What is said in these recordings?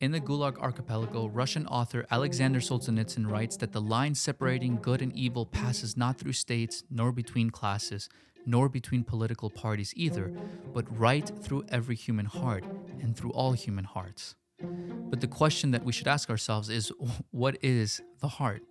In the Gulag Archipelago, Russian author Alexander Solzhenitsyn writes that the line separating good and evil passes not through states, nor between classes, nor between political parties either, but right through every human heart and through all human hearts. But the question that we should ask ourselves is, what is the heart?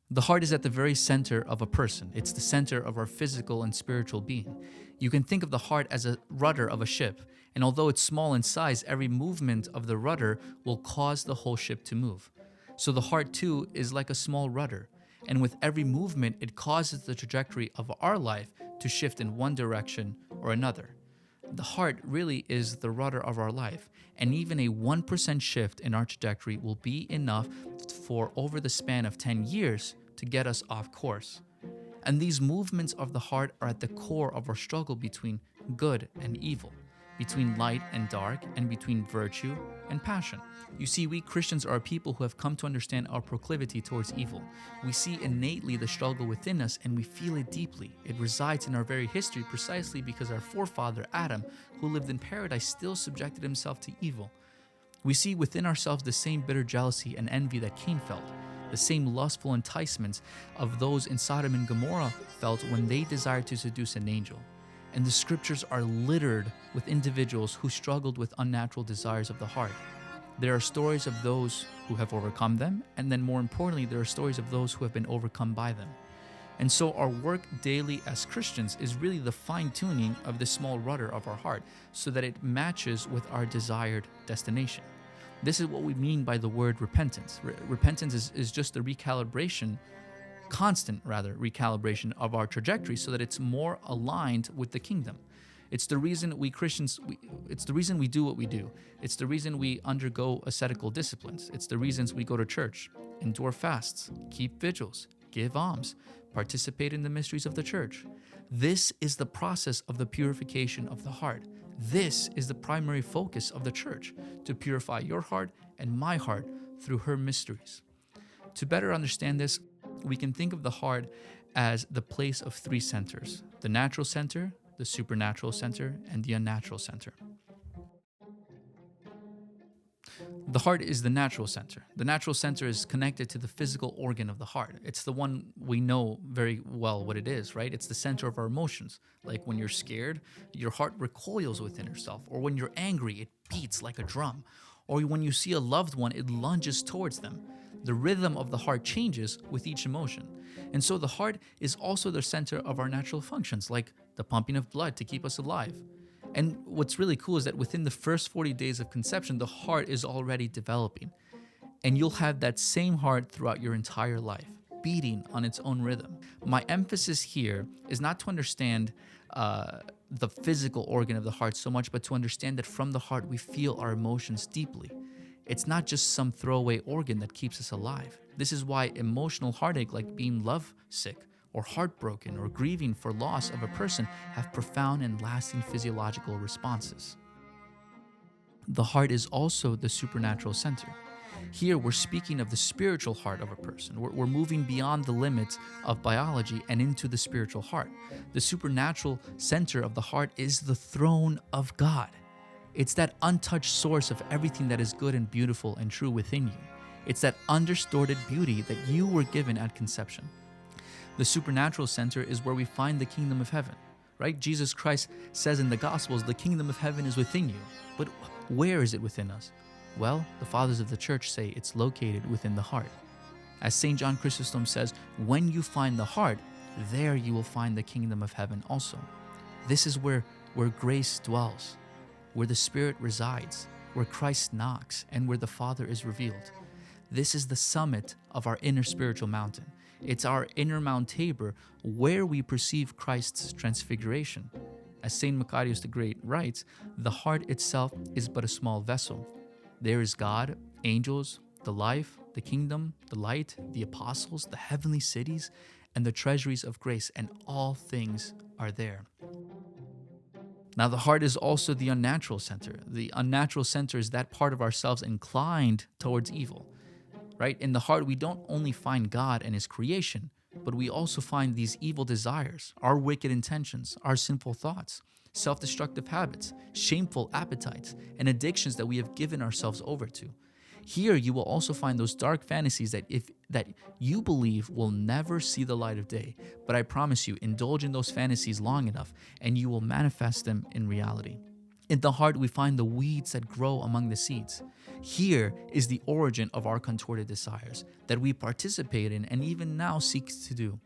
The heart is at the very center of a person. It's the center of our physical and spiritual being. You can think of the heart as a rudder of a ship, and although it's small in size, every movement of the rudder will cause the whole ship to move. So the heart too is like a small rudder, and with every movement, it causes the trajectory of our life to shift in one direction or another. The heart really is the rudder of our life, and even a 1% shift in our trajectory will be enough for over the span of 10 years to get us off course. And these movements of the heart are at the core of our struggle between good and evil, between light and dark, and between virtue and passion. You see, we Christians are a people who have come to understand our proclivity towards evil. We see innately the struggle within us and we feel it deeply. It resides in our very history precisely because our forefather Adam, who lived in paradise, still subjected himself to evil. We see within ourselves the same bitter jealousy and envy that Cain felt, the same lustful enticements of those in Sodom and Gomorrah felt when they desired to seduce an angel. And the scriptures are littered with individuals who struggled with unnatural desires of the heart. There are stories of those who have overcome them, and then more importantly, there are stories of those who have been overcome by them. And so our work daily as Christians is really the fine-tuning of the small rudder of our heart so that it matches with our desired destination. This is what we mean by the word repentance. Repentance is just a recalibration, constant recalibration of our trajectory so that it's more aligned with the kingdom. It's the reason we Christians, it's the reason we do what we do. It's the reason we undergo ascetical disciplines. It's the reasons we go to church, endure fasts, keep vigils, give alms, participate in the mysteries of the church. This is the process of the purification of the heart. This is the primary focus of the church, to purify your heart and my heart through her mysteries. To better understand this, we can think of the heart as the place of three centers: the natural center, the supernatural center, and the unnatural center. The heart is the natural center. The natural center is connected to the physical organ of the heart. It's the one we know very well what it is, right? It's the center of our emotions. Like when you're scared, your heart recoils within itself. Or when you're angry, it beats like a drum. Or when you see a loved one, it lunges towards them. The rhythm of the heart changes with each emotion. And so the heart is also the center of our natural functions, like the pumping of blood to keep us alive. And what's really cool is that within the first 40 days of conception, the heart is already developing. And you'll have that same heart throughout your entire life, beating on its own rhythm. My emphasis here is not to understand the physical organ of the heart so much, but to understand that from the heart we feel our emotions deeply. It's not just some throwaway organ that keeps us alive. This is why emotional heartache, like being lovesick, or heartbroken, or grieving for loss of a person, have profound and lasting physiological responses. The heart is also the supernatural center. Here, we're speaking of the spiritual heart of a person. We're moving beyond the limits of biology and into the spiritual heart. The supernatural center of the heart is the throne of God. It's that untouched source of everything that is good and beautiful and true within you. It's that undistorted beauty that you were given at conception. The supernatural center is where we find the kingdom of heaven, right? Jesus Christ says in the Gospels, the kingdom of heaven is within you. But where is it within us? Well, the fathers of the church say it's located within the heart. As St. John Chrysostom says, when you find the heart, there you will find the kingdom of heaven also. This is where grace dwells, where the Spirit resides, where Christ knocks, and where the Father is revealed. This is the summit of our inner spiritual mountain. It's our inner Mount Tabor where we perceive Christ's transfiguration. As St. Macarius the Great writes, the heart itself is but a small vessel. There is God, angels, the life, the kingdom, the light, the apostles, the heavenly cities, and the treasuries of grace, and all things are there. Now, the heart is also the unnatural center. The unnatural center is that part of ourselves inclined towards evil. Right? In the heart, we don't only find God and His creation, but we also find these evil desires, our wicked intentions, our sinful thoughts. self-destructive habits, shameful appetites, and addictions that we have given ourselves over to. Here you will also find those dark fantasies that you believe will never see the light of day. But I promise you, indulge in those fantasies long enough and you will manifest them in reality. In the heart, we find the weeds that grow among the seeds. Here is the origin of our contorted desires that we participate in and even now seek to do.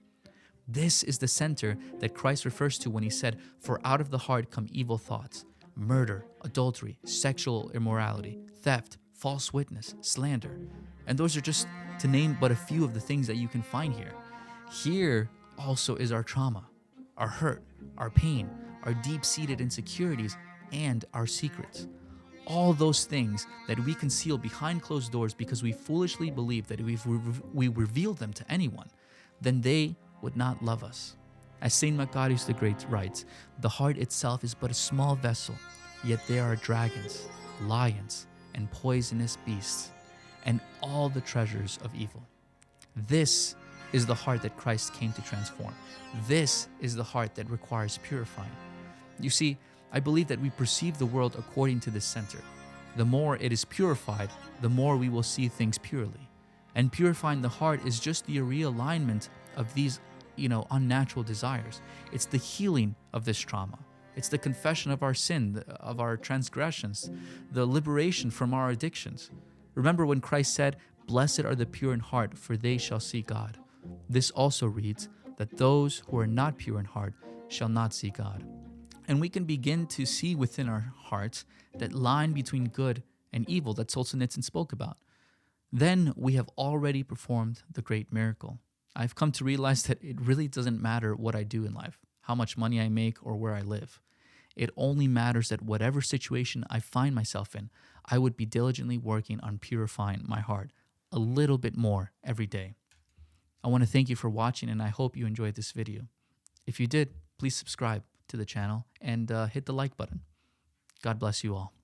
This is the center that Christ refers to when he said, "For out of the heart come evil thoughts, murder, adultery, sexual immorality, theft, false witness, slander." And those are just to name but a few of the things that you can find here. Here also is our trauma, our hurt, our pain, our deep-seated insecurities, and our secrets. All those things that we conceal behind closed doors because we foolishly believe that if we reveal them to anyone, then they would not love us. As Saint Macarius the Great writes, "The heart itself is but a small vessel, yet there are dragons, lions, and poisonous beasts, and all the treasures of evil." This is the heart that Christ came to transform. This is the heart that requires purifying. You see, I believe that we perceive the world according to this center. The more it is purified, the more we will see things purely. And purifying the heart is just the realignment of these, unnatural desires. It's the healing of this trauma. It's the confession of our sin, of our transgressions, the liberation from our addictions. Remember when Christ said, "Blessed are the pure in heart, for they shall see God." This also reads that those who are not pure in heart shall not see God. And we can begin to see within our hearts that line between good and evil that Solzhenitsyn spoke about. Then we have already performed the great miracle. I've come to realize that it really doesn't matter what I do in life, how much money I make, or where I live. It only matters that whatever situation I find myself in, I would be diligently working on purifying my heart a little bit more every day. I want to thank you for watching, and I hope you enjoyed this video. If you did, please subscribe to the channel and hit the like button. God bless you all.